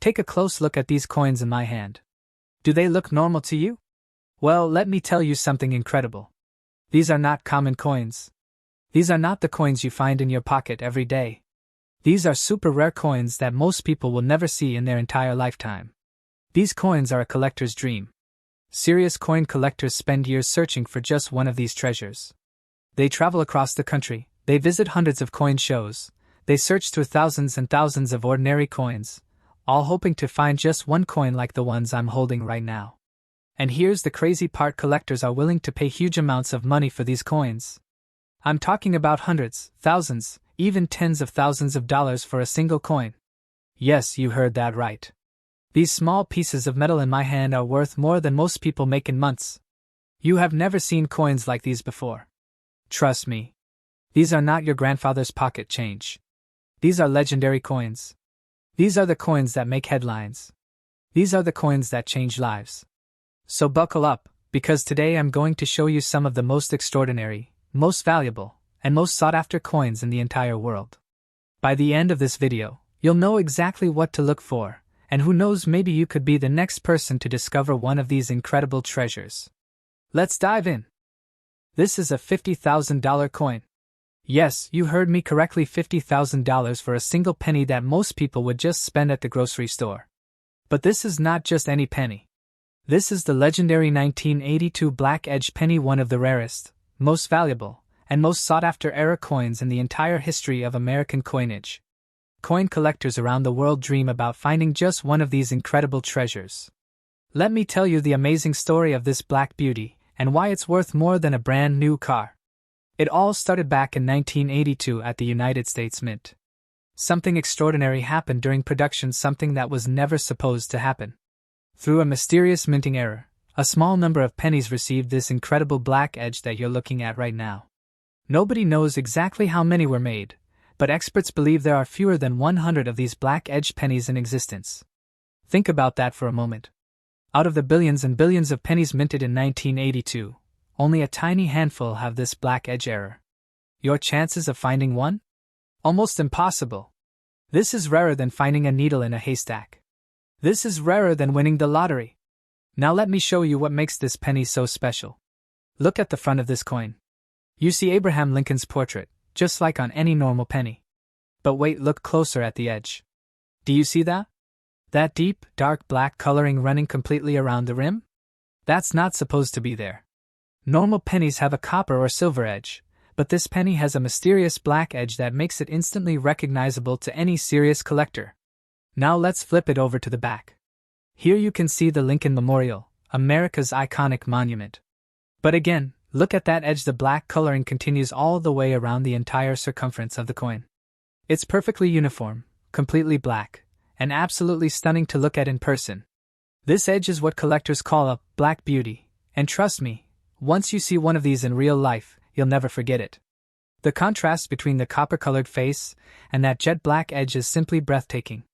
Take a close look at these coins in my hand. Do they look normal to you? Well, let me tell you something incredible. These are not common coins. These are not the coins you find in your pocket every day. These are super rare coins that most people will never see in their entire lifetime. These coins are a collector's dream. Serious coin collectors spend years searching for just one of these treasures. They travel across the country, they visit hundreds of coin shows, they search through thousands and thousands of ordinary coins, all hoping to find just one coin like the ones I'm holding right now. And here's the crazy part: collectors are willing to pay huge amounts of money for these coins. I'm talking about hundreds, thousands, even tens of thousands of dollars for a single coin. Yes, you heard that right. These small pieces of metal in my hand are worth more than most people make in months. You have never seen coins like these before. Trust me. These are not your grandfather's pocket change. These are legendary coins. These are the coins that make headlines. These are the coins that change lives. So buckle up, because today I'm going to show you some of the most extraordinary, most valuable, and most sought-after coins in the entire world. By the end of this video, you'll know exactly what to look for, and who knows, maybe you could be the next person to discover one of these incredible treasures. Let's dive in. This is a $50,000 coin. Yes, you heard me correctly, $50,000 for a single penny that most people would just spend at the grocery store. But this is not just any penny. This is the legendary 1982 Black Edge penny, one of the rarest, most valuable, and most sought-after era coins in the entire history of American coinage. Coin collectors around the world dream about finding just one of these incredible treasures. Let me tell you the amazing story of this black beauty, and why it's worth more than a brand new car. It all started back in 1982 at the United States Mint. Something extraordinary happened during production, something that was never supposed to happen. Through a mysterious minting error, a small number of pennies received this incredible black edge that you're looking at right now. Nobody knows exactly how many were made, but experts believe there are fewer than 100 of these black edge pennies in existence. Think about that for a moment. Out of the billions and billions of pennies minted in 1982, only a tiny handful have this black edge error. Your chances of finding one? Almost impossible. This is rarer than finding a needle in a haystack. This is rarer than winning the lottery. Now let me show you what makes this penny so special. Look at the front of this coin. You see Abraham Lincoln's portrait, just like on any normal penny. But wait, look closer at the edge. Do you see that? That deep, dark black coloring running completely around the rim? That's not supposed to be there. Normal pennies have a copper or silver edge, but this penny has a mysterious black edge that makes it instantly recognizable to any serious collector. Now let's flip it over to the back. Here you can see the Lincoln Memorial, America's iconic monument. But again, look at that edge. The black coloring continues all the way around the entire circumference of the coin. It's perfectly uniform, completely black, and absolutely stunning to look at in person. This edge is what collectors call a black beauty, and trust me, once you see one of these in real life, you'll never forget it. The contrast between the copper-colored face and that jet black edge is simply breathtaking.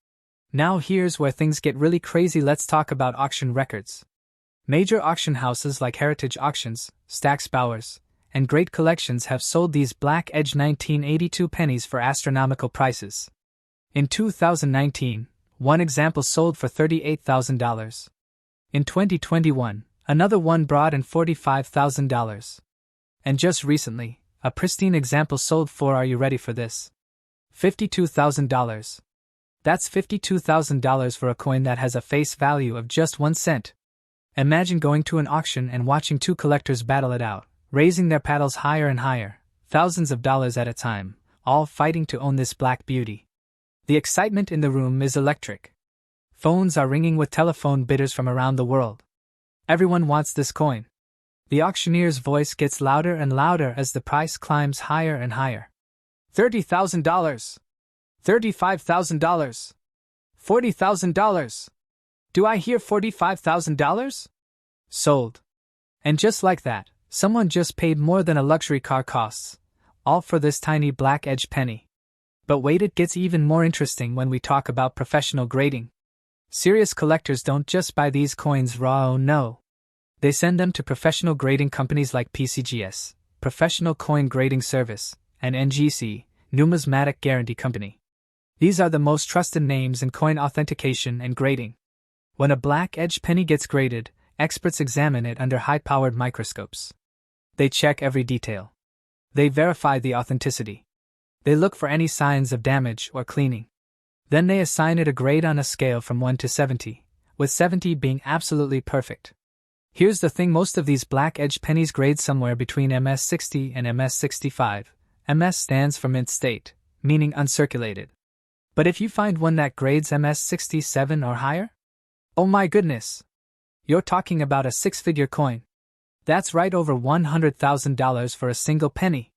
Now here's where things get really crazy. Let's talk about auction records. Major auction houses like Heritage Auctions, Stack's Bowers, and Great Collections have sold these black edge 1982 pennies for astronomical prices. In 2019, one example sold for $38,000. In 2021, another one brought in $45,000. And just recently, a pristine example sold for, are you ready for this? $52,000. That's $52,000 for a coin that has a face value of just 1 cent. Imagine going to an auction and watching two collectors battle it out, raising their paddles higher and higher, thousands of dollars at a time, all fighting to own this black beauty. The excitement in the room is electric. Phones are ringing with telephone bidders from around the world. Everyone wants this coin. The auctioneer's voice gets louder and louder as the price climbs higher and higher. $30,000. $35,000. $40,000. Do I hear $45,000? Sold. And just like that, someone just paid more than a luxury car costs, all for this tiny black edge penny. But wait, it gets even more interesting when we talk about professional grading. Serious collectors don't just buy these coins raw, oh no. They send them to professional grading companies like PCGS, Professional Coin Grading Service, and NGC, Numismatic Guarantee Company. These are the most trusted names in coin authentication and grading. When a black-edged penny gets graded, experts examine it under high-powered microscopes. They check every detail. They verify the authenticity. They look for any signs of damage or cleaning. Then they assign it a grade on a scale from 1 to 70, with 70 being absolutely perfect. Here's the thing, most of these black-edged pennies grade somewhere between MS60 and MS65. MS stands for mint state, meaning uncirculated. But if you find one that grades MS67 or higher? Oh my goodness! You're talking about a six-figure coin. That's right, over $100,000 for a single penny.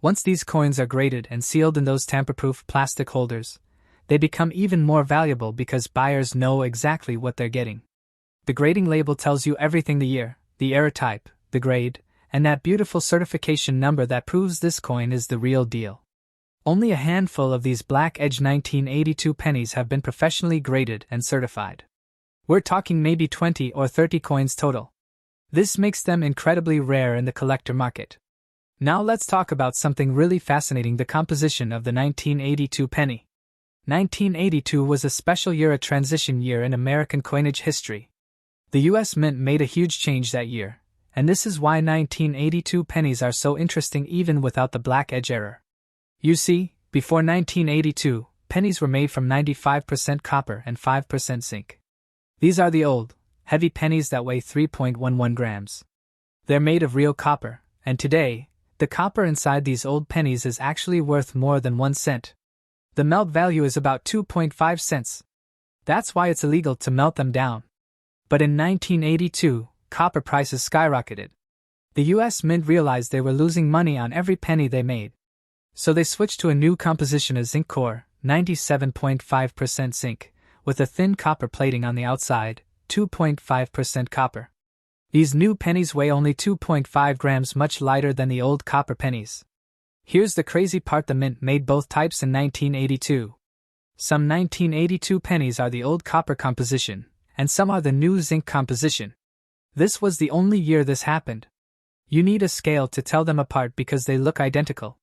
Once these coins are graded and sealed in those tamper-proof plastic holders, they become even more valuable because buyers know exactly what they're getting. The grading label tells you everything: the year, the error type, the grade, and that beautiful certification number that proves this coin is the real deal. Only a handful of these black-edged 1982 pennies have been professionally graded and certified. We're talking maybe 20 or 30 coins total. This makes them incredibly rare in the collector market. Now let's talk about something really fascinating: the composition of the 1982 penny. 1982 was a special year, a transition year in American coinage history. The US Mint made a huge change that year, and this is why 1982 pennies are so interesting even without the black edge error. You see, before 1982, pennies were made from 95% copper and 5% zinc. These are the old, heavy pennies that weigh 3.11 grams. They're made of real copper, and today, the copper inside these old pennies is actually worth more than 1 cent. The melt value is about 2.5 cents. That's why it's illegal to melt them down. But in 1982, copper prices skyrocketed. The US Mint realized they were losing money on every penny they made. So they switched to a new composition, a zinc core, 97.5% zinc, with a thin copper plating on the outside, 2.5% copper. These new pennies weigh only 2.5 grams, much lighter than the old copper pennies. Here's the crazy part: the Mint made both types in 1982. Some 1982 pennies are the old copper composition, and some are the new zinc composition. This was the only year this happened. You need a scale to tell them apart because they look identical.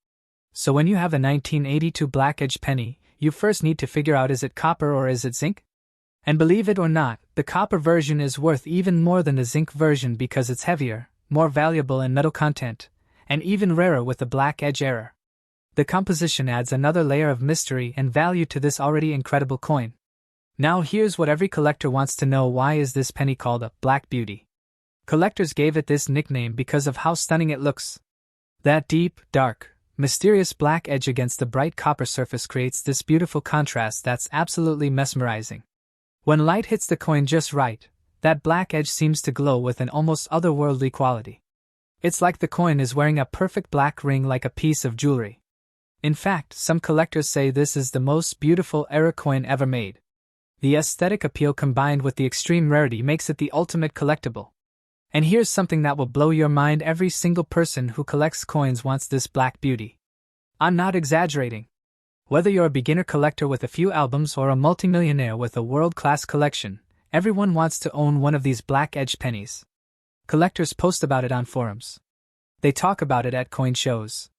So when you have a 1982 black-edged penny, you first need to figure out, is it copper or is it zinc? And believe it or not, the copper version is worth even more than the zinc version because it's heavier, more valuable in metal content, and even rarer with the black edge error. The composition adds another layer of mystery and value to this already incredible coin. Now here's what every collector wants to know: why is this penny called a Black Beauty? Collectors gave it this nickname because of how stunning it looks. That deep, dark, mysterious black edge against the bright copper surface creates this beautiful contrast that's absolutely mesmerizing. When light hits the coin just right, that black edge seems to glow with an almost otherworldly quality. It's like the coin is wearing a perfect black ring, like a piece of jewelry. In fact, some collectors say this is the most beautiful error coin ever made. The aesthetic appeal combined with the extreme rarity makes it the ultimate collectible. And here's something that will blow your mind: every single person who collects coins wants this Black Beauty. I'm not exaggerating. Whether you're a beginner collector with a few albums or a multimillionaire with a world-class collection, everyone wants to own one of these black-edged pennies. Collectors post about it on forums. They talk about it at coin shows.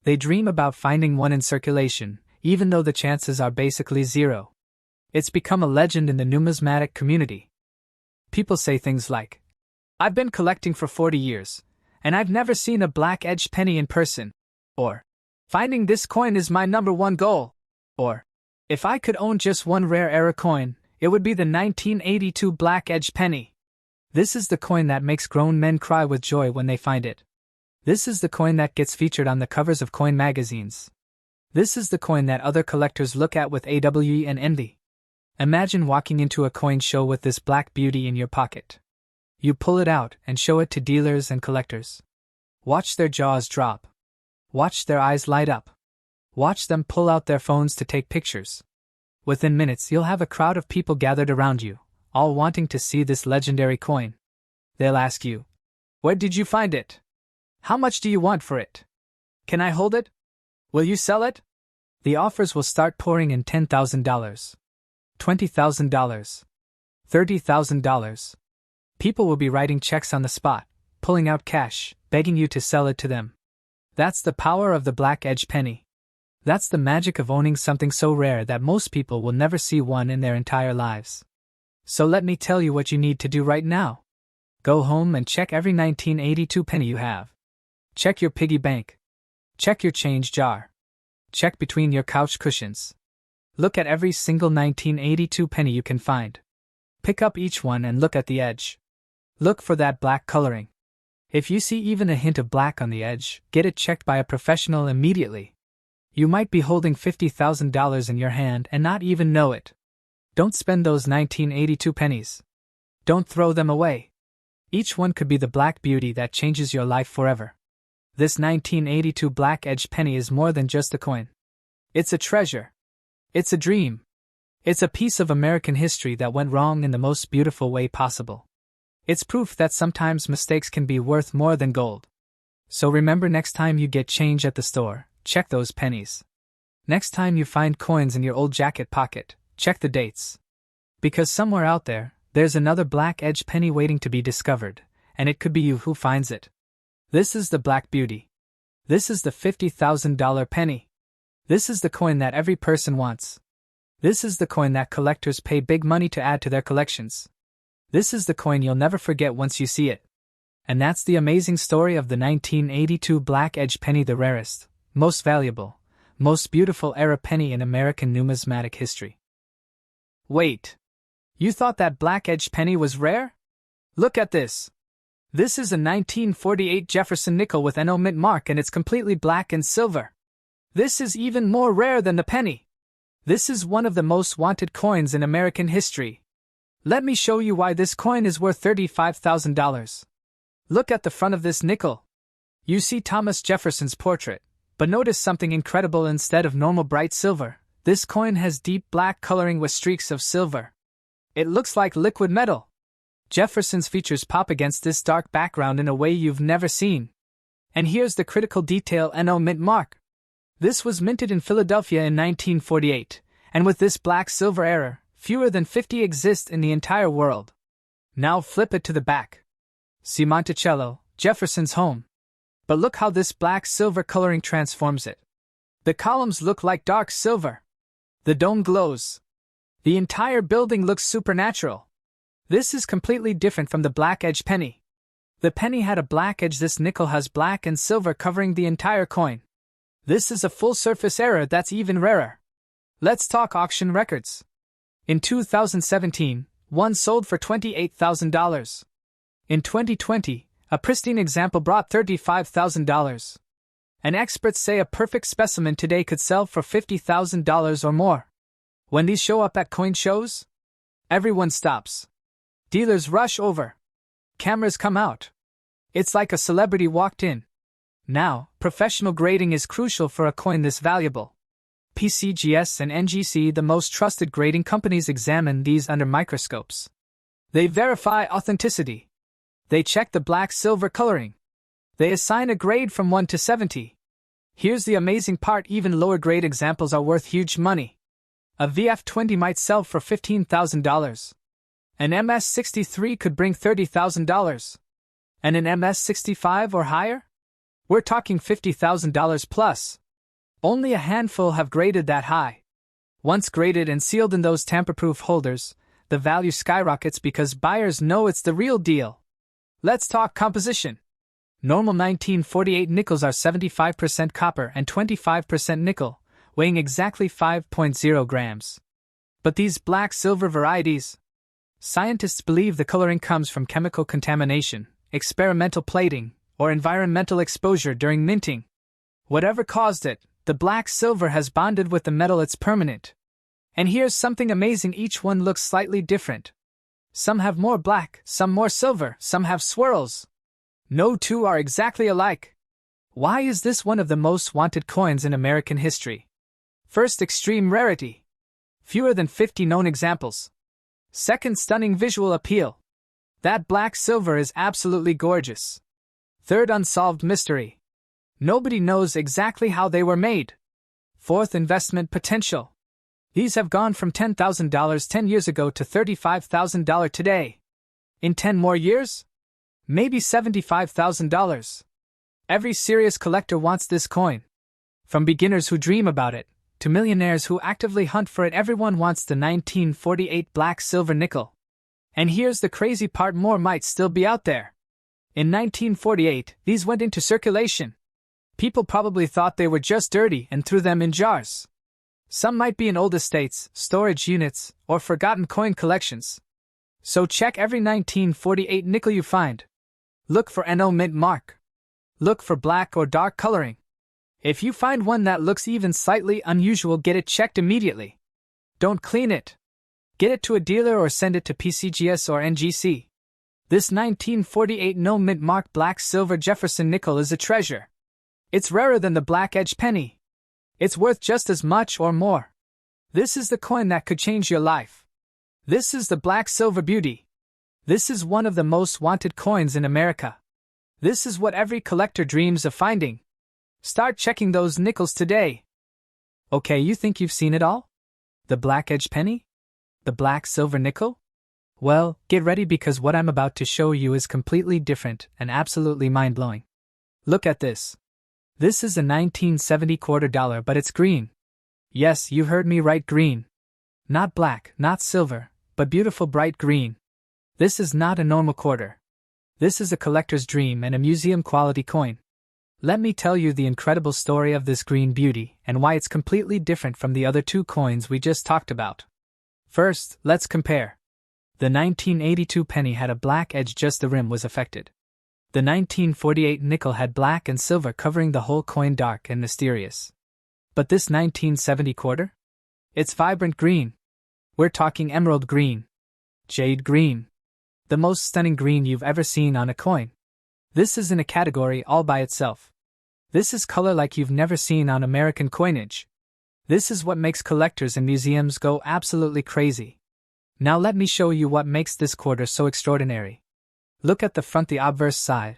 They dream about finding one in circulation, even though the chances are basically zero. It's become a legend in the numismatic community. People say things like, "I've been collecting for 40 years, and I've never seen a black-edged penny in person," or, "Finding this coin is my #1 goal," or, "If I could own just one rare era coin, it would be the 1982 black-edged penny." This is the coin that makes grown men cry with joy when they find it. This is the coin that gets featured on the covers of coin magazines. This is the coin that other collectors look at with awe and envy. Imagine walking into a coin show with this Black Beauty in your pocket. You pull it out and show it to dealers and collectors. Watch their jaws drop. Watch their eyes light up. Watch them pull out their phones to take pictures. Within minutes, you'll have a crowd of people gathered around you, all wanting to see this legendary coin. They'll ask you, "Where did you find it? How much do you want for it? Can I hold it? Will you sell it?" The offers will start pouring in: $10,000, $20,000, $30,000. People will be writing checks on the spot, pulling out cash, begging you to sell it to them. That's the power of the black edge penny. That's the magic of owning something so rare that most people will never see one in their entire lives. So let me tell you what you need to do right now. Go home and check every 1982 penny you have. Check your piggy bank. Check your change jar. Check between your couch cushions. Look at every single 1982 penny you can find. Pick up each one and look at the edge. Look for that black coloring. If you see even a hint of black on the edge, get it checked by a professional immediately. You might be holding $50,000 in your hand and not even know it. Don't spend those 1982 pennies. Don't throw them away. Each one could be the black beauty that changes your life forever. This 1982 black edge penny is more than just a coin. It's a treasure. It's a dream. It's a piece of American history that went wrong in the most beautiful way possible. It's proof that sometimes mistakes can be worth more than gold. So remember, next time you get change at the store, check those pennies. Next time you find coins in your old jacket pocket, check the dates. Because somewhere out there, there's another black edge penny waiting to be discovered, and it could be you who finds it. This is the Black Beauty. This is the $50,000 penny. This is the coin that every person wants. This is the coin that collectors pay big money to add to their collections. This is the coin you'll never forget once you see it. And that's the amazing story of the 1982 black edge penny, the rarest, most valuable, most beautiful era penny in American numismatic history. Wait. You thought that black edge penny was rare? Look at this. This is a 1948 Jefferson nickel with NO mint mark, and it's completely black and silver. This is even more rare than the penny. This is one of the most wanted coins in American history. Let me show you why this coin is worth $35,000. Look at the front of this nickel. You see Thomas Jefferson's portrait, but notice something incredible. Instead of normal bright silver, this coin has deep black coloring with streaks of silver. It looks like liquid metal. Jefferson's features pop against this dark background in a way you've never seen. And here's the critical detail: NO mint mark. This was minted in Philadelphia in 1948, and with this black-silver error, fewer than 50 exist in the entire world. Now flip it to the back. See Monticello, Jefferson's home. But look how this black-silver coloring transforms it. The columns look like dark silver. The dome glows. The entire building looks supernatural. This is completely different from the black edge penny. The penny had a black edge. This nickel has black and silver covering the entire coin. This is a full-surface error that's even rarer. Let's talk auction records. In 2017, one sold for $28,000. In 2020, a pristine example brought $35,000. And experts say a perfect specimen today could sell for $50,000 or more. When these show up at coin shows, everyone stops. Dealers rush over. Cameras come out. It's like a celebrity walked in. Now, professional grading is crucial for a coin this valuable. PCGS and NGC, the most trusted grading companies, examine these under microscopes. They verify authenticity. They check the black-silver coloring. They assign a grade from 1 to 70. Here's the amazing part: even lower-grade examples are worth huge money. A VF20 might sell for $15,000. An MS63 could bring $30,000. And an MS65 or higher? We're talking $50,000 plus. Only a handful have graded that high. Once graded and sealed in those tamper-proof holders, the value skyrockets because buyers know it's the real deal. Let's talk composition. Normal 1948 nickels are 75% copper and 25% nickel, weighing exactly 5.0 grams. But these black-silver varieties, scientists believe the coloring comes from chemical contamination, experimental plating, or environmental exposure during minting. Whatever caused it, the black-silver has bonded with the metal. It's permanent. And here's something amazing: each one looks slightly different. Some have more black, some more silver, some have swirls. No two are exactly alike. Why is this one of the most wanted coins in American history? First, extreme rarity. Fewer than 50 known examples. Second, stunning visual appeal. That black-silver is absolutely gorgeous. Third, unsolved mystery. Nobody knows exactly how they were made. Fourth, investment potential. These have gone from $10,000 10 years ago to $35,000 today. In 10 more years? Maybe $75,000. Every serious collector wants this coin. From beginners who dream about it, to millionaires who actively hunt for it, everyone wants the 1948 black-silver nickel. And here's the crazy part: more might still be out there. In 1948, these went into circulation. People probably thought they were just dirty and threw them in jars. Some might be in old estates, storage units, or forgotten coin collections. So check every 1948 nickel you find. Look for NO mint mark. Look for black or dark coloring. If you find one that looks even slightly unusual, get it checked immediately. Don't clean it. Get it to a dealer or send it to PCGS or NGC. This 1948 no mint mark black silver Jefferson nickel is a treasure. It's rarer than the black edge penny. It's worth just as much or more. This is the coin that could change your life. This is the black silver beauty. This is one of the most wanted coins in America. This is what every collector dreams of finding. Start checking those nickels today. Okay, you think you've seen it all? The black edge penny? The black silver nickel? Well, get ready, because what I'm about to show you is completely different and absolutely mind-blowing. Look at this. This is a 1970 quarter dollar, but it's green. Yes, you heard me right, green. Not black, not silver, but beautiful bright green. This is not a normal quarter. This is a collector's dream and a museum-quality coin. Let me tell you the incredible story of this green beauty and why it's completely different from the other two coins we just talked about. First, let's compare. The 1982 penny had a black edge, just the rim was affected. The 1948 nickel had black and silver covering the whole coin, dark and mysterious. But this 1970 quarter? It's vibrant green. We're talking emerald green. Jade green. The most stunning green you've ever seen on a coin. This is in a category all by itself. This is color like you've never seen on American coinage. This is what makes collectors and museums go absolutely crazy. Now let me show you what makes this quarter so extraordinary. Look at the front, the obverse side.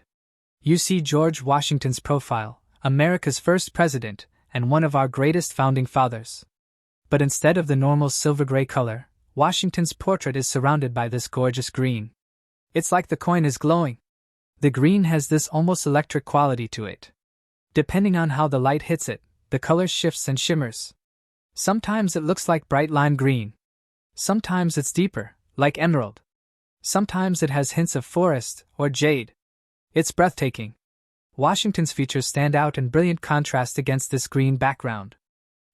You see George Washington's profile, America's first president, and one of our greatest founding fathers. But instead of the normal silver-gray color, Washington's portrait is surrounded by this gorgeous green. It's like the coin is glowing. The green has this almost electric quality to it. Depending on how the light hits it, the color shifts and shimmers. Sometimes it looks like bright lime green. Sometimes it's deeper, like emerald. Sometimes it has hints of forest or jade. It's breathtaking. Washington's features stand out in brilliant contrast against this green background.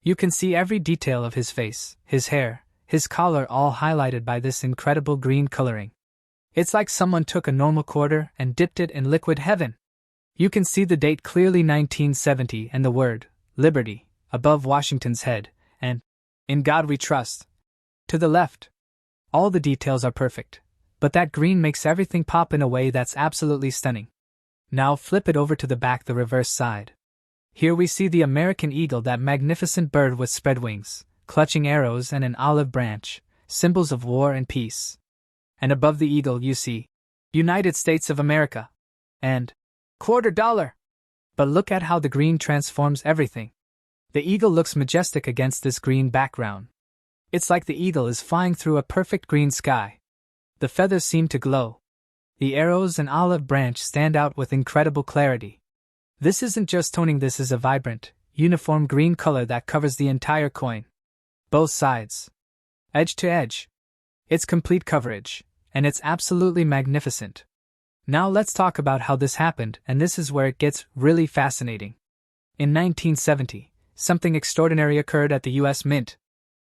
You can see every detail of his face, his hair, his collar, all highlighted by this incredible green coloring. It's like someone took a normal quarter and dipped it in liquid heaven. You can see the date clearly, 1970, and the word, Liberty, above Washington's head, and, In God We Trust, to the left. All the details are perfect, but that green makes everything pop in a way that's absolutely stunning. Now flip it over to the back, the reverse side. Here we see the American eagle, that magnificent bird with spread wings, clutching arrows and an olive branch, symbols of war and peace. And above the eagle you see United States of America and quarter dollar. But look at how the green transforms everything. The eagle looks majestic against this green background. It's like the eagle is flying through a perfect green sky. The feathers seem to glow. The arrows and olive branch stand out with incredible clarity. This isn't just toning, this is a vibrant, uniform green color that covers the entire coin. Both sides. Edge to edge. It's complete coverage, and it's absolutely magnificent. Now let's talk about how this happened, and this is where it gets really fascinating. In 1970, something extraordinary occurred at the US Mint.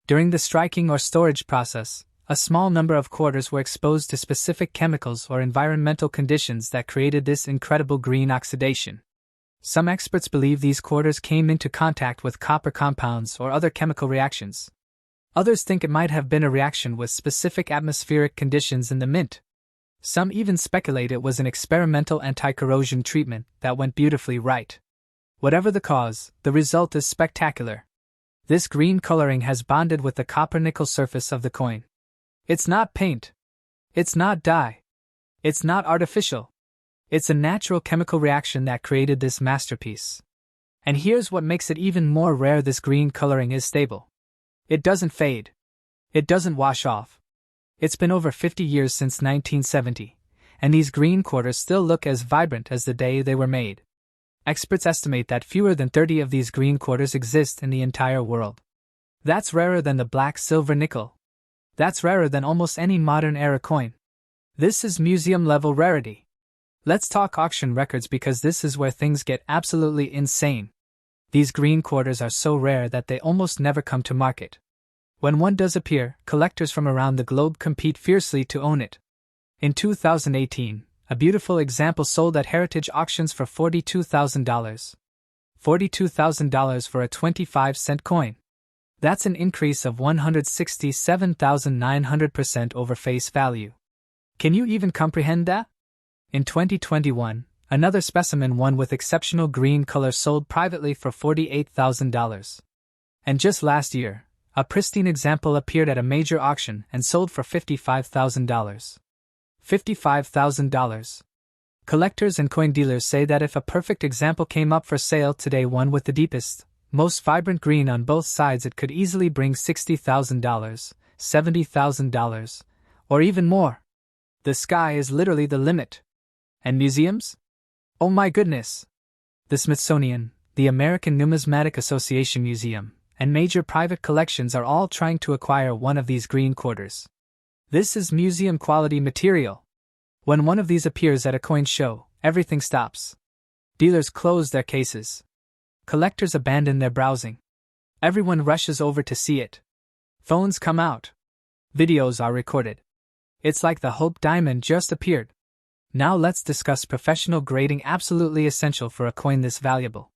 During the striking or storage process, a small number of quarters were exposed to specific chemicals or environmental conditions that created this incredible green oxidation. Some experts believe these quarters came into contact with copper compounds or other chemical reactions. Others think it might have been a reaction with specific atmospheric conditions in the mint. Some even speculate it was an experimental anti-corrosion treatment that went beautifully right. Whatever the cause, the result is spectacular. This green coloring has bonded with the copper-nickel surface of the coin. It's not paint. It's not dye. It's not artificial. It's a natural chemical reaction that created this masterpiece. And here's what makes it even more rare: this green coloring is stable. It doesn't fade. It doesn't wash off. It's been over 50 years since 1970, and these green quarters still look as vibrant as the day they were made. Experts estimate that fewer than 30 of these green quarters exist in the entire world. That's rarer than the black silver nickel. That's rarer than almost any modern-era coin. This is museum-level rarity. Let's talk auction records because this is where things get absolutely insane. These green quarters are so rare that they almost never come to market. When one does appear, collectors from around the globe compete fiercely to own it. In 2018, a beautiful example sold at heritage auctions for $42,000. $42,000 for a 25-cent coin. That's an increase of 167,900% over face value. Can you even comprehend that? In 2021, another specimen, one with exceptional green color, sold privately for $48,000. And just last year, a pristine example appeared at a major auction and sold for $55,000. $55,000. Collectors and coin dealers say that if a perfect example came up for sale today, one with the deepest, most vibrant green on both sides, it could easily bring $60,000, $70,000, or even more. The sky is literally the limit. And museums? Oh my goodness! The Smithsonian, the American Numismatic Association Museum, and major private collections are all trying to acquire one of these green quarters. This is museum-quality material. When one of these appears at a coin show, everything stops. Dealers close their cases. Collectors abandon their browsing. Everyone rushes over to see it. Phones come out. Videos are recorded. It's like the Hope Diamond just appeared. Now let's discuss professional grading, absolutely essential for a coin this valuable.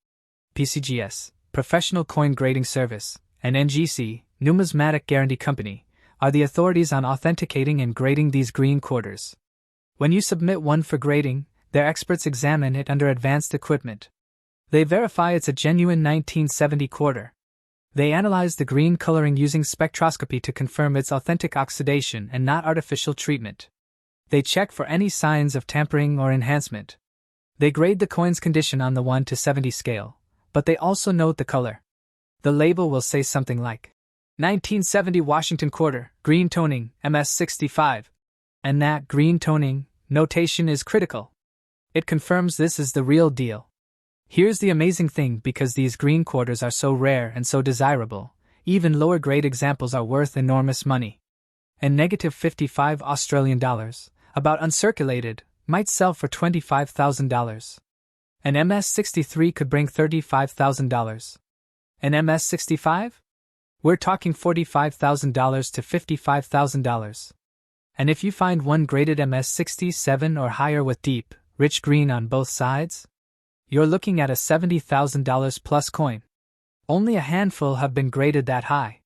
PCGS, Professional Coin Grading Service, and NGC, Numismatic Guarantee Company, are the authorities on authenticating and grading these green quarters. When you submit one for grading, their experts examine it under advanced equipment. They verify it's a genuine 1970 quarter. They analyze the green coloring using spectroscopy to confirm it's authentic oxidation and not artificial treatment. They check for any signs of tampering or enhancement. They grade the coin's condition on the 1 to 70 scale, but they also note the color. The label will say something like 1970 Washington quarter, green toning, MS65. And that green toning notation is critical. It confirms this is the real deal. Here's the amazing thing: because these green quarters are so rare and so desirable, even lower grade examples are worth enormous money. And negative $55 about uncirculated, might sell for $25,000. An MS63 could bring $35,000. An MS65? We're talking $45,000 to $55,000. And if you find one graded MS67 or higher with deep, rich green on both sides, you're looking at a $70,000 plus coin. Only a handful have been graded that high.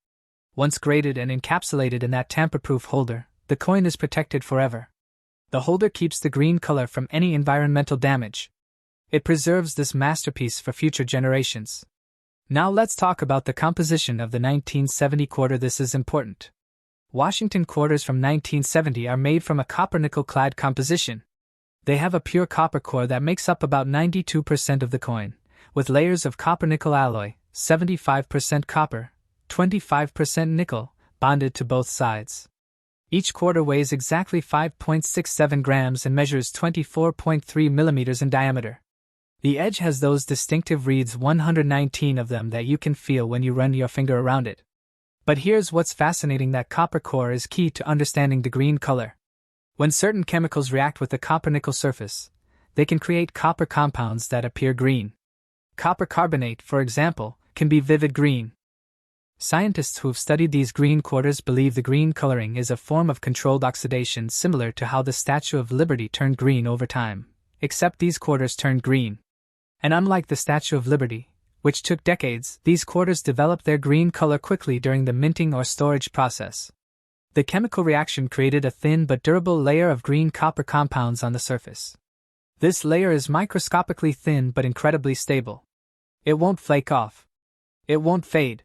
Once graded and encapsulated in that tamper-proof holder, the coin is protected forever. The holder keeps the green color from any environmental damage. It preserves this masterpiece for future generations. Now let's talk about the composition of the 1970 quarter. This is important. Washington quarters from 1970 are made from a copper-nickel clad composition. They have a pure copper core that makes up about 92% of the coin, with layers of copper-nickel alloy, 75% copper, 25% nickel, bonded to both sides. Each quarter weighs exactly 5.67 grams and measures 24.3 millimeters in diameter. The edge has those distinctive reeds, 119 of them, that you can feel when you run your finger around it. But here's what's fascinating: that copper core is key to understanding the green color. When certain chemicals react with the copper-nickel surface, they can create copper compounds that appear green. Copper carbonate, for example, can be vivid green. Scientists who've studied these green quarters believe the green coloring is a form of controlled oxidation, similar to how the Statue of Liberty turned green over time, except these quarters turned green. And unlike the Statue of Liberty, which took decades, these quarters developed their green color quickly during the minting or storage process. The chemical reaction created a thin but durable layer of green copper compounds on the surface. This layer is microscopically thin but incredibly stable. It won't flake off. It won't fade.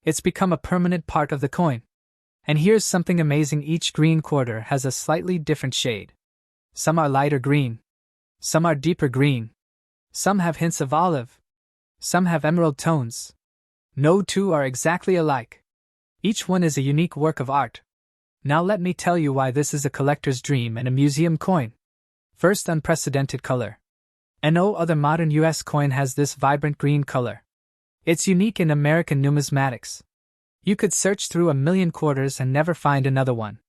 It's become a permanent part of the coin. And here's something amazing: each green quarter has a slightly different shade. Some are lighter green. Some are deeper green. Some have hints of olive. Some have emerald tones. No two are exactly alike. Each one is a unique work of art. Now let me tell you why this is a collector's dream and a museum coin. First, unprecedented color. And no other modern US coin has this vibrant green color. It's unique in American numismatics. You could search through 1,000,000 quarters and never find another one.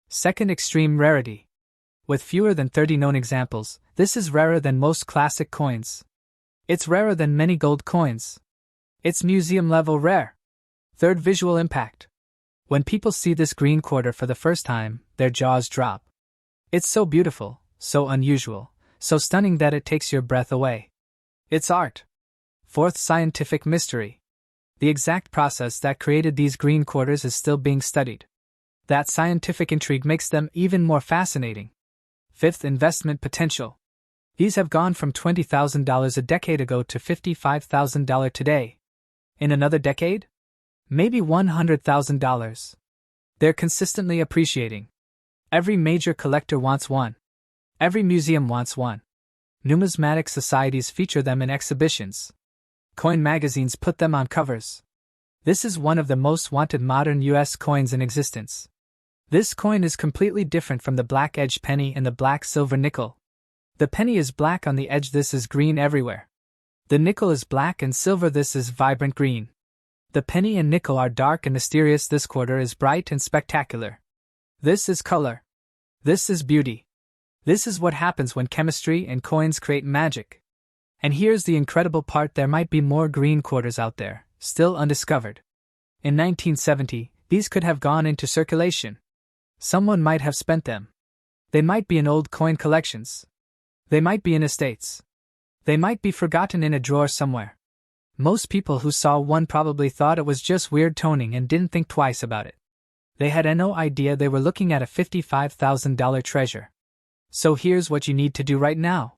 Second, extreme rarity. With fewer than 30 known examples, this is rarer than most classic coins. It's rarer than many gold coins. It's museum-level rare. Third, visual impact. When people see this green quarter for the first time, their jaws drop. It's so beautiful, so unusual, so stunning that it takes your breath away. It's art. Fourth, scientific mystery. The exact process that created these green quarters is still being studied. That scientific intrigue makes them even more fascinating. Fifth, investment potential. These have gone from $20,000 a decade ago to $55,000 today. In another decade? Maybe $100,000. They're consistently appreciating. Every major collector wants one. Every museum wants one. Numismatic societies feature them in exhibitions. Coin magazines put them on covers. This is one of the most wanted modern US coins in existence. This coin is completely different from the black edge penny and the black silver nickel. The penny is black on the edge, this is green everywhere. The nickel is black and silver, this is vibrant green. The penny and nickel are dark and mysterious, this quarter is bright and spectacular. This is color. This is beauty. This is what happens when chemistry and coins create magic. And here's the incredible part, there might be more green quarters out there, still undiscovered. In 1970, these could have gone into circulation. Someone might have spent them. They might be in old coin collections. They might be in estates. They might be forgotten in a drawer somewhere. Most people who saw one probably thought it was just weird toning and didn't think twice about it. They had no idea they were looking at a $55,000 treasure. So here's what you need to do right now.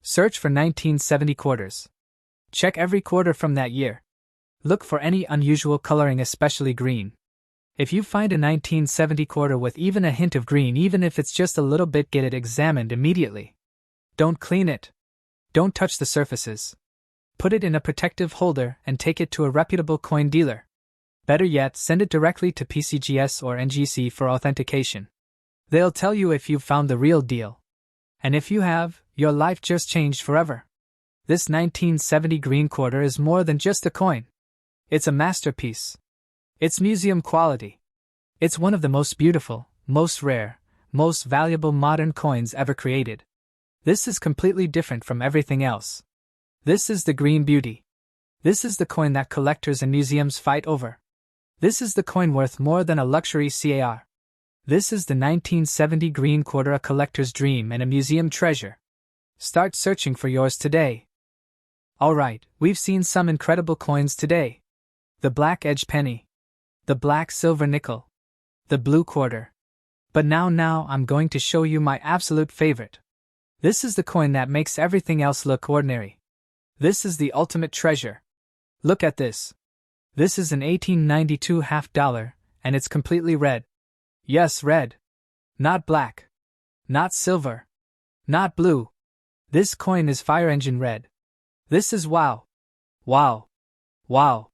Search for 1970 quarters. Check every quarter from that year. Look for any unusual coloring, especially green. If you find a 1970 quarter with even a hint of green, even if it's just a little bit, get it examined immediately. Don't clean it. Don't touch the surfaces. Put it in a protective holder and take it to a reputable coin dealer. Better yet, send it directly to PCGS or NGC for authentication. They'll tell you if you've found the real deal. And if you have, your life just changed forever. This 1970 green quarter is more than just a coin. It's a masterpiece. It's museum quality. It's one of the most beautiful, most rare, most valuable modern coins ever created. This is completely different from everything else. This is the green beauty. This is the coin that collectors and museums fight over. This is the coin worth more than a luxury car. This is the 1970 green quarter, a collector's dream and a museum treasure. Start searching for yours today. Alright, we've seen some incredible coins today. The black edge penny. The black silver nickel. The blue quarter. But now I'm going to show you my absolute favorite. This is the coin that makes everything else look ordinary. This is the ultimate treasure. Look at this. This is an 1892 half dollar, and it's completely red. Yes, red. Not black. Not silver. Not blue. This coin is fire engine red. This is wow. Wow. Wow.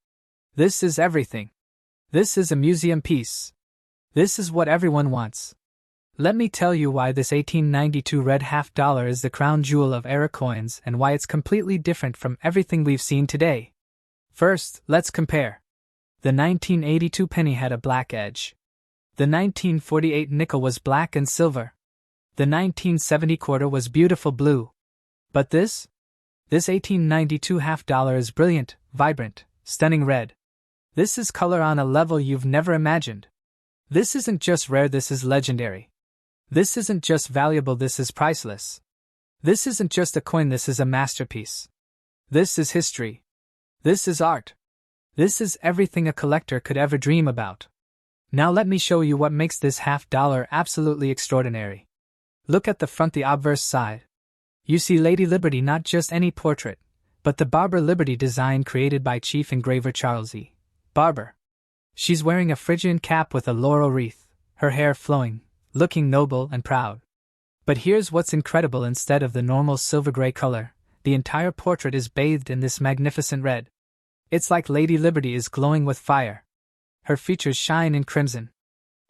This is everything. This is a museum piece. This is what everyone wants. Let me tell you why this 1892 red half dollar is the crown jewel of era coins and why it's completely different from everything we've seen today. First, let's compare. The 1982 penny had a black edge. The 1948 nickel was black and silver. The 1970 quarter was beautiful blue. But this 1892 half dollar is brilliant, vibrant, stunning red. This is color on a level you've never imagined. This isn't just rare, this is legendary. This isn't just valuable, this is priceless. This isn't just a coin, this is a masterpiece. This is history. This is art. This is everything a collector could ever dream about. Now let me show you what makes this half dollar absolutely extraordinary. Look at the front, the obverse side. You see Lady Liberty, not just any portrait, but the Barber Liberty design created by chief engraver Charles E. Barber. She's wearing a Phrygian cap with a laurel wreath, her hair flowing, looking noble and proud. But here's what's incredible, instead of the normal silver-gray color, the entire portrait is bathed in this magnificent red. It's like Lady Liberty is glowing with fire. Her features shine in crimson.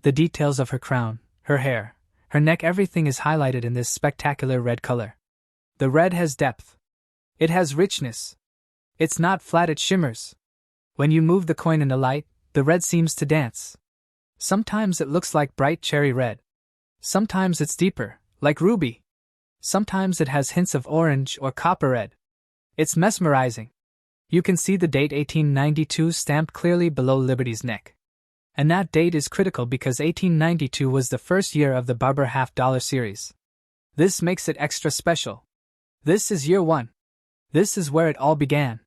The details of her crown, her hair, her neck, everything is highlighted in this spectacular red color. The red has depth. It has richness. It's not flat, it shimmers. When you move the coin in the light, the red seems to dance. Sometimes it looks like bright cherry red. Sometimes it's deeper, like ruby. Sometimes it has hints of orange or copper red. It's mesmerizing. You can see the date 1892 stamped clearly below Liberty's neck. And that date is critical because 1892 was the first year of the Barber half-dollar series. This makes it extra special. This is year 1. This is where it all began.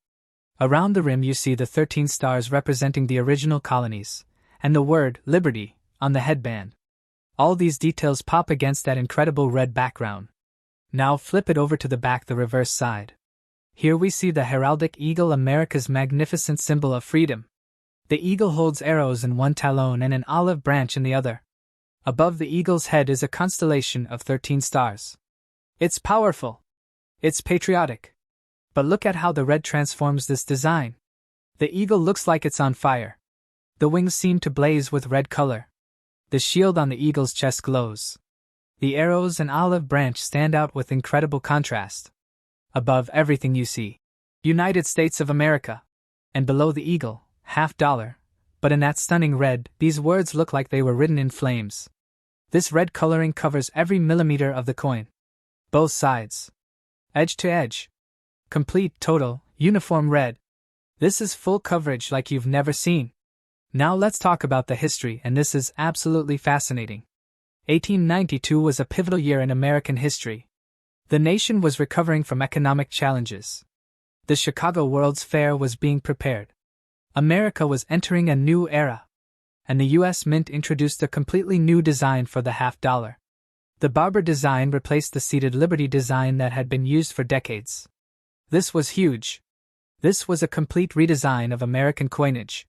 Around the rim you see the 13 stars representing the original colonies, and the word Liberty on the headband. All these details pop against that incredible red background. Now flip it over to the back, the reverse side. Here we see the heraldic eagle, America's magnificent symbol of freedom. The eagle holds arrows in one talon and an olive branch in the other. Above the eagle's head is a constellation of 13 stars. It's powerful. It's patriotic. But look at how the red transforms this design. The eagle looks like it's on fire. The wings seem to blaze with red color. The shield on the eagle's chest glows. The arrows and olive branch stand out with incredible contrast. Above everything you see United States of America. And below the eagle, half-dollar. But in that stunning red, these words look like they were written in flames. This red coloring covers every millimeter of the coin. Both sides. Edge to edge. Complete, total, uniform red. This is full coverage like you've never seen. Now let's talk about the history, and this is absolutely fascinating. 1892 was a pivotal year in American history. The nation was recovering from economic challenges. The Chicago World's Fair was being prepared. America was entering a new era. And the U.S. Mint introduced a completely new design for the half-dollar. The Barber design replaced the seated Liberty design that had been used for decades. This was huge. This was a complete redesign of American coinage.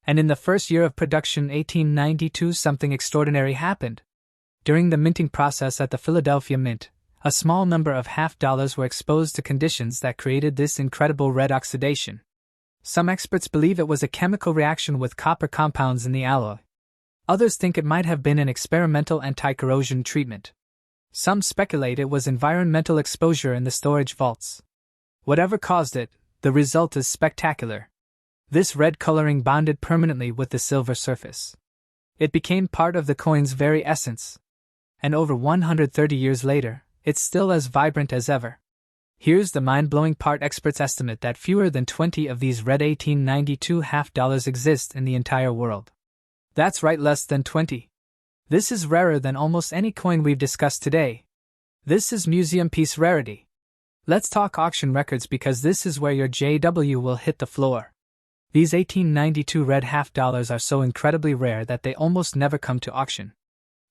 And in the first year of production, 1892, something extraordinary happened. During the minting process at the Philadelphia Mint, a small number of half-dollars were exposed to conditions that created this incredible red oxidation. Some experts believe it was a chemical reaction with copper compounds in the alloy. Others think it might have been an experimental anti-corrosion treatment. Some speculate it was environmental exposure in the storage vaults. Whatever caused it, the result is spectacular. This red coloring bonded permanently with the silver surface. It became part of the coin's very essence. And over 130 years later, it's still as vibrant as ever. Here's the mind-blowing part: experts estimate that fewer than 20 of these red 1892 half-dollars exist in the entire world. That's right, less than 20. This is rarer than almost any coin we've discussed today. This is museum piece rarity. Let's talk auction records, because this is where your JW will hit the floor. These 1892 red half-dollars are so incredibly rare that they almost never come to auction.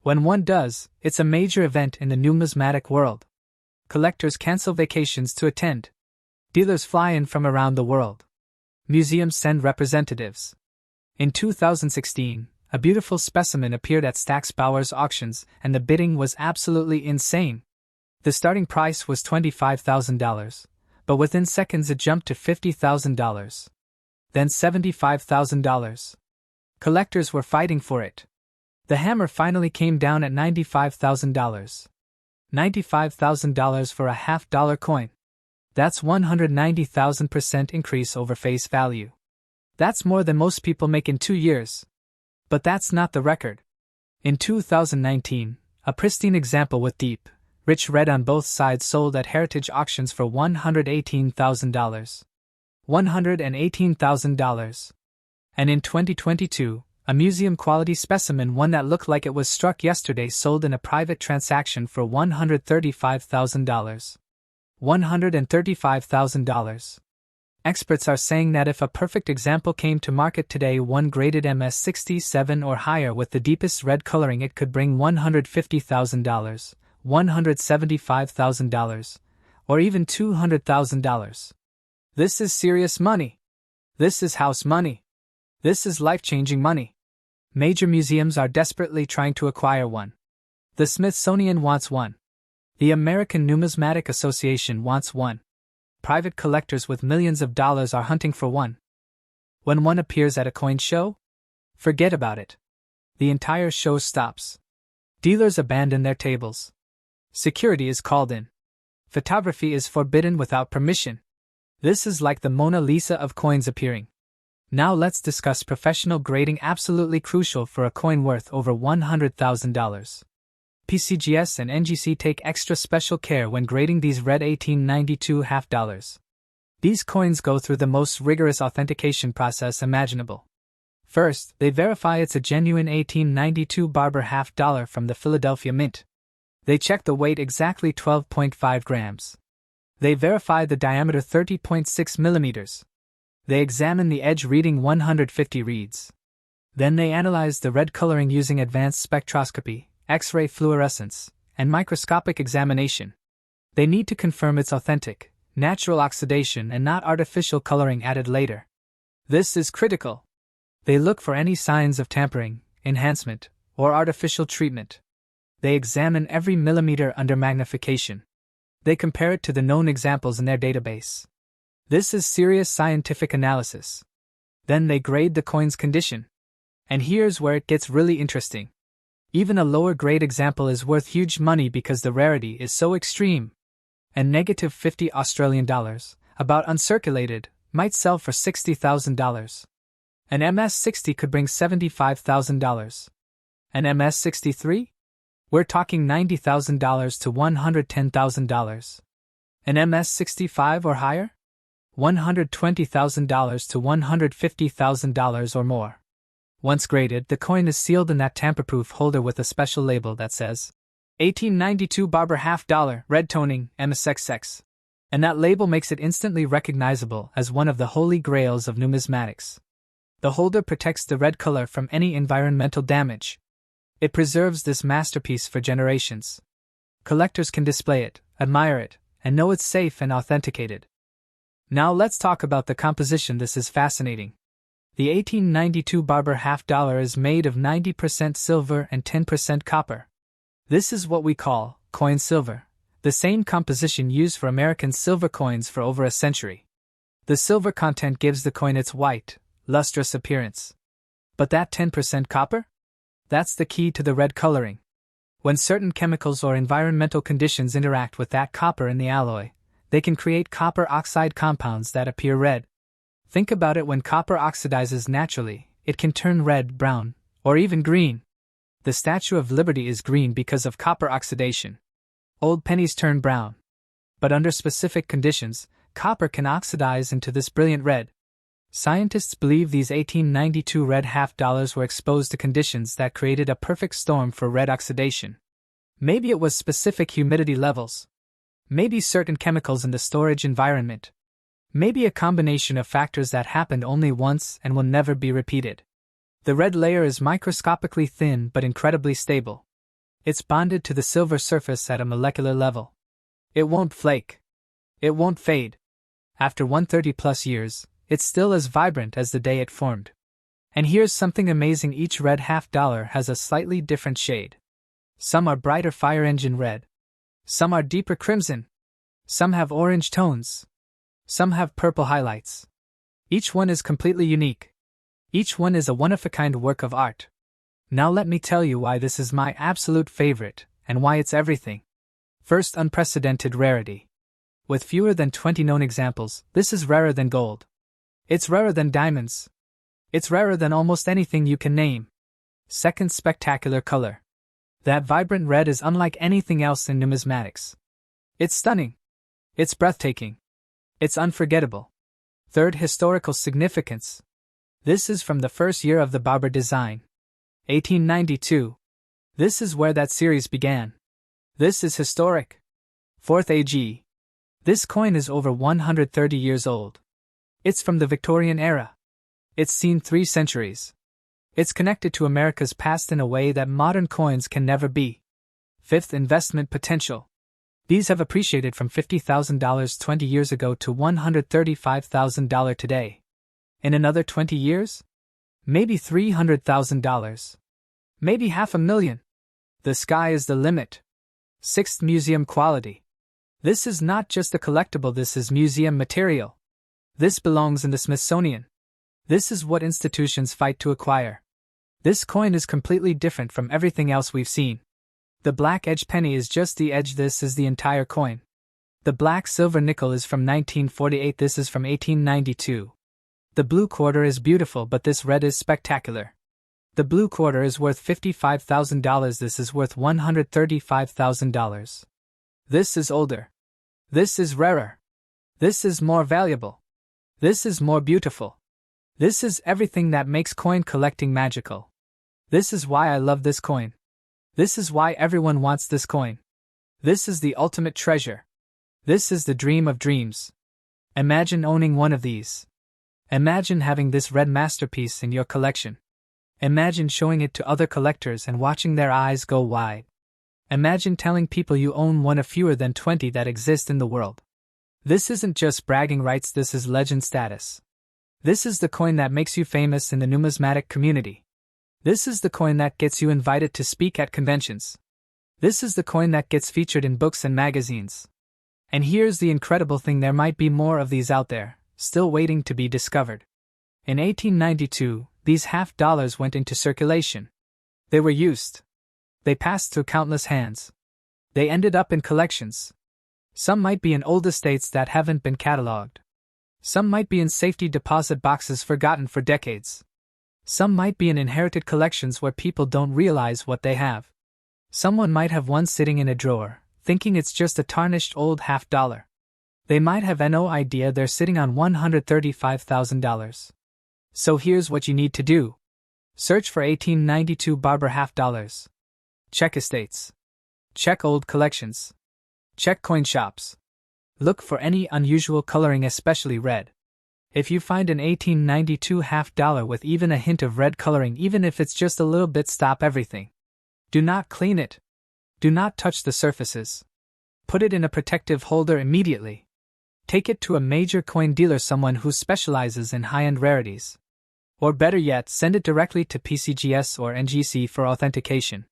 When one does, it's a major event in the numismatic world. Collectors cancel vacations to attend. Dealers fly in from around the world. Museums send representatives. In 2016, a beautiful specimen appeared at Stack's Bowers auctions, and the bidding was absolutely insane. The starting price was $25,000, but within seconds it jumped to $50,000. Then $75,000. Collectors were fighting for it. The hammer finally came down at $95,000. $95,000 for a half-dollar coin. That's 190,000% increase over face value. That's more than most people make in 2 years. But that's not the record. In 2019, a pristine example with deep, rich red on both sides sold at heritage auctions for $118,000. $118,000. And in 2022, a museum-quality specimen, one that looked like it was struck yesterday, sold in a private transaction for $135,000. $135,000. Experts are saying that if a perfect example came to market today, one graded MS67 or higher with the deepest red coloring, it could bring $150,000, $175,000, or even $200,000. This is serious money. This is house money. This is life-changing money. Major museums are desperately trying to acquire one. The Smithsonian wants one. The American Numismatic Association wants one. Private collectors with millions of dollars are hunting for one. When one appears at a coin show, forget about it. The entire show stops. Dealers abandon their tables. Security is called in. Photography is forbidden without permission. This is like the Mona Lisa of coins appearing. Now let's discuss professional grading, absolutely crucial for a coin worth over $100,000. PCGS and NGC take extra special care when grading these red 1892 half dollars. These coins go through the most rigorous authentication process imaginable. First, they verify it's a genuine 1892 Barber half dollar from the Philadelphia Mint. They check the weight exactly 12.5 grams. They verify the diameter 30.6 millimeters. They examine the edge reading 150 reads. Then they analyze the red coloring using advanced spectroscopy, X-ray fluorescence, and microscopic examination. They need to confirm it's authentic, natural oxidation and not artificial coloring added later. This is critical. They look for any signs of tampering, enhancement, or artificial treatment. They examine every millimeter under magnification. They compare it to the known examples in their database. This is serious scientific analysis. Then they grade the coin's condition. And here's where it gets really interesting. Even a lower grade example is worth huge money because the rarity is so extreme. And negative $50, about uncirculated, might sell for $60,000. An MS-60 could bring $75,000. An MS-63? We're talking $90,000 to $110,000. An MS-65 or higher? $120,000 to $150,000 or more. Once graded, the coin is sealed in that tamper-proof holder with a special label that says 1892 Barber half dollar, red toning, MSXX. And that label makes it instantly recognizable as one of the holy grails of numismatics. The holder protects the red color from any environmental damage. It preserves this masterpiece for generations. Collectors can display it, admire it, and know it's safe and authenticated. Now let's talk about the composition. This is fascinating. The 1892 Barber half dollar is made of 90% silver and 10% copper. This is what we call coin silver, the same composition used for American silver coins for over a century. The silver content gives the coin its white, lustrous appearance. But that 10% copper? That's the key to the red coloring. When certain chemicals or environmental conditions interact with that copper in the alloy, they can create copper oxide compounds that appear red. Think about it: when copper oxidizes naturally, it can turn red, brown, or even green. The Statue of Liberty is green because of copper oxidation. Old pennies turn brown. But under specific conditions, copper can oxidize into this brilliant red. Scientists believe these 1892 red half dollars were exposed to conditions that created a perfect storm for red oxidation. Maybe it was specific humidity levels. Maybe certain chemicals in the storage environment. Maybe a combination of factors that happened only once and will never be repeated. The red layer is microscopically thin but incredibly stable. It's bonded to the silver surface at a molecular level. It won't flake. It won't fade. After 130+ years, it's still as vibrant as the day it formed. And here's something amazing: each red half dollar has a slightly different shade. Some are brighter fire engine red. Some are deeper crimson. Some have orange tones. Some have purple highlights. Each one is completely unique. Each one is a one-of-a-kind work of art. Now let me tell you why this is my absolute favorite, and why it's everything. First, unprecedented rarity. With fewer than 20 known examples, this is rarer than gold. It's rarer than diamonds. It's rarer than almost anything you can name. Second, spectacular color. That vibrant red is unlike anything else in numismatics. It's stunning. It's breathtaking. It's unforgettable. Third, historical significance. This is from the first year of the Barber design. 1892. This is where that series began. This is historic. Fourth, AG. This coin is over 130 years old. It's from the Victorian era. It's seen 3 centuries. It's connected to America's past in a way that modern coins can never be. Fifth, investment potential. These have appreciated from $50,000 20 years ago to $135,000 today. In another 20 years? Maybe $300,000. Maybe $500,000. The sky is the limit. Sixth, museum quality. This is not just a collectible, this is museum material. This belongs in the Smithsonian. This is what institutions fight to acquire. This coin is completely different from everything else we've seen. The black edge penny is just the edge, this is the entire coin. The black silver nickel is from 1948, this is from 1892. The blue quarter is beautiful, but this red is spectacular. The blue quarter is worth $55,000, this is worth $135,000. This is older. This is rarer. This is more valuable. This is more beautiful. This is everything that makes coin collecting magical. This is why I love this coin. This is why everyone wants this coin. This is the ultimate treasure. This is the dream of dreams. Imagine owning one of these. Imagine having this red masterpiece in your collection. Imagine showing it to other collectors and watching their eyes go wide. Imagine telling people you own one of fewer than 20 that exist in the world. This isn't just bragging rights, this is legend status. This is the coin that makes you famous in the numismatic community. This is the coin that gets you invited to speak at conventions. This is the coin that gets featured in books and magazines. And here's the incredible thing, there might be more of these out there, still waiting to be discovered. In 1892, these half dollars went into circulation. They were used. They passed through countless hands. They ended up in collections. Some might be in old estates that haven't been catalogued. Some might be in safety deposit boxes forgotten for decades. Some might be in inherited collections where people don't realize what they have. Someone might have one sitting in a drawer, thinking it's just a tarnished old half dollar. They might have no idea they're sitting on $135,000. So here's what you need to do. Search for 1892 Barber half dollars. Check estates. Check old collections. Check coin shops. Look for any unusual coloring, especially red. If you find an 1892 half dollar with even a hint of red coloring, even if it's just a little bit, stop everything. Do not clean it. Do not touch the surfaces. Put it in a protective holder immediately. Take it to a major coin dealer, someone who specializes in high-end rarities. Or better yet, send it directly to PCGS or NGC for authentication.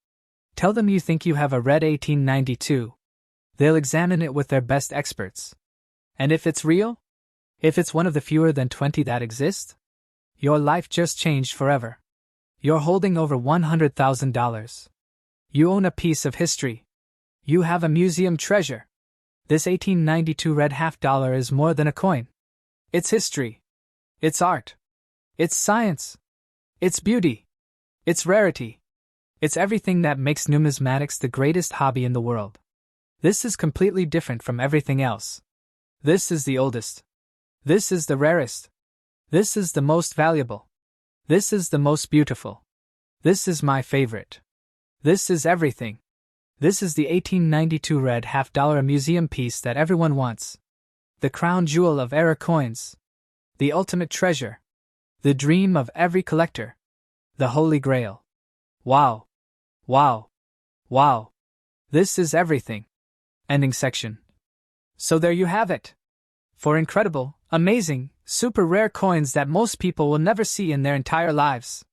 Tell them you think you have a red 1892. They'll examine it with their best experts. And if it's real? If it's one of the fewer than 20 that exist? Your life just changed forever. You're holding over $100,000. You own a piece of history. You have a museum treasure. This 1892 red half dollar is more than a coin. It's history. It's art. It's science. It's beauty. It's rarity. It's everything that makes numismatics the greatest hobby in the world. This is completely different from everything else. This is the oldest. This is the rarest. This is the most valuable. This is the most beautiful. This is my favorite. This is everything. This is the 1892 red half dollar, a museum piece that everyone wants. The crown jewel of era coins. The ultimate treasure. The dream of every collector. The Holy Grail. Wow. Wow. Wow. This is everything. Ending section. So there you have it. 4 incredible, amazing, super rare coins that most people will never see in their entire lives.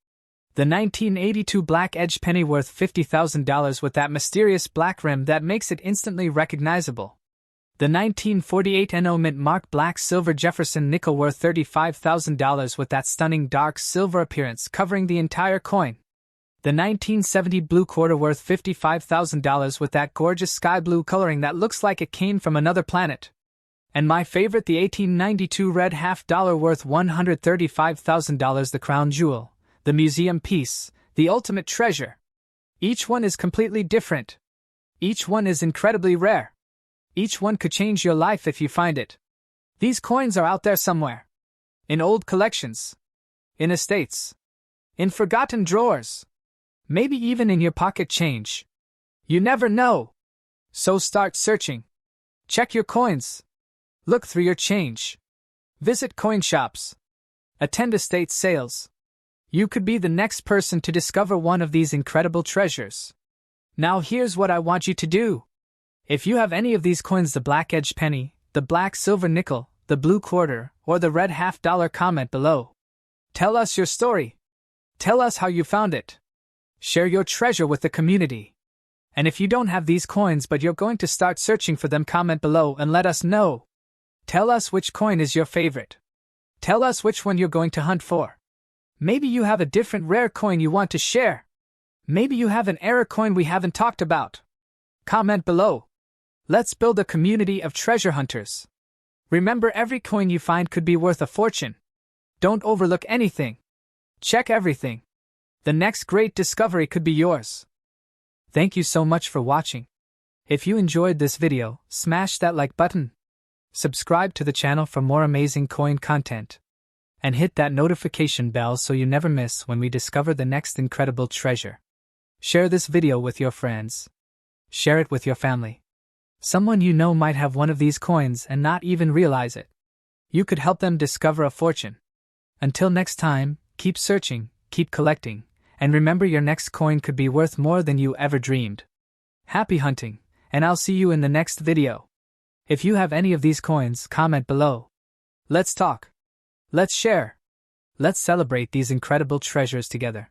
The 1982 Black Edge penny worth $50,000 with that mysterious black rim that makes it instantly recognizable. The 1948 NO Mint Mark Black Silver Jefferson nickel worth $35,000 with that stunning dark silver appearance covering the entire coin. The 1970 Blue Quarter worth $55,000 with that gorgeous sky blue coloring that looks like it came from another planet. And my favorite, the 1892 Red half dollar worth $135,000, the crown jewel, the museum piece, the ultimate treasure. Each one is completely different. Each one is incredibly rare. Each one could change your life if you find it. These coins are out there somewhere. In old collections. In estates. In forgotten drawers. Maybe even in your pocket change. You never know. So start searching. Check your coins. Look through your change. Visit coin shops. Attend estate sales. You could be the next person to discover one of these incredible treasures. Now here's what I want you to do. If you have any of these coins, the black edge penny, the black silver nickel, the blue quarter, or the red half dollar, comment below. Tell us your story. Tell us how you found it. Share your treasure with the community. And if you don't have these coins but you're going to start searching for them, comment below and let us know. Tell us which coin is your favorite. Tell us which one you're going to hunt for. Maybe you have a different rare coin you want to share. Maybe you have an error coin we haven't talked about. Comment below. Let's build a community of treasure hunters. Remember, every coin you find could be worth a fortune. Don't overlook anything. Check everything. The next great discovery could be yours. Thank you so much for watching. If you enjoyed this video, smash that like button. Subscribe to the channel for more amazing coin content. And hit that notification bell so you never miss when we discover the next incredible treasure. Share this video with your friends. Share it with your family. Someone you know might have one of these coins and not even realize it. You could help them discover a fortune. Until next time, keep searching, keep collecting, and remember, your next coin could be worth more than you ever dreamed. Happy hunting, and I'll see you in the next video. If you have any of these coins, comment below. Let's talk. Let's share. Let's celebrate these incredible treasures together.